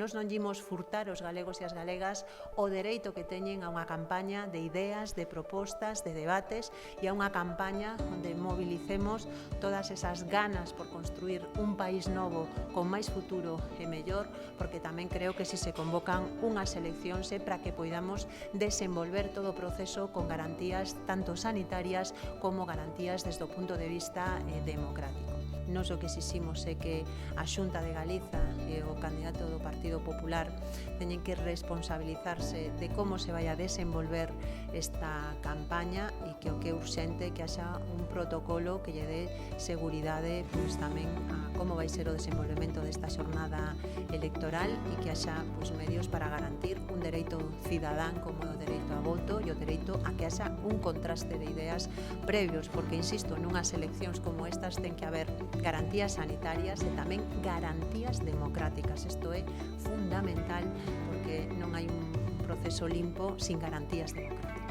Nos non imos furtar os galegos e as galegas o dereito que teñen a unha campaña de ideas, de propostas, de debates e a unha campaña onde mobilicemos todas esas ganas por construir un país novo con máis futuro e mellor, porque tamén creo que se convocan unhas eleccións para que poidamos desenvolver todo o proceso con garantías tanto sanitarias como garantías desde o punto de vista democrático. Nos o que exiximos é que a Xunta de Galiza e o candidato do Partido Popular teñen que responsabilizarse de como se vai a desenvolver esta campaña e que o que é urxente que haxa un protocolo que lle dé seguridade pois tamén a como vai ser o desenvolvemento desta xornada electoral e que haxa pois medios para garantir un dereito cidadán como o dereito a voto e o dereito a que haxa un contraste de ideas previos, porque insisto, nunhas eleccións como estas ten que haber garantías sanitarias e tamén garantías democráticas. Isto é fundamental porque non hai un proceso limpo sin garantías democráticas.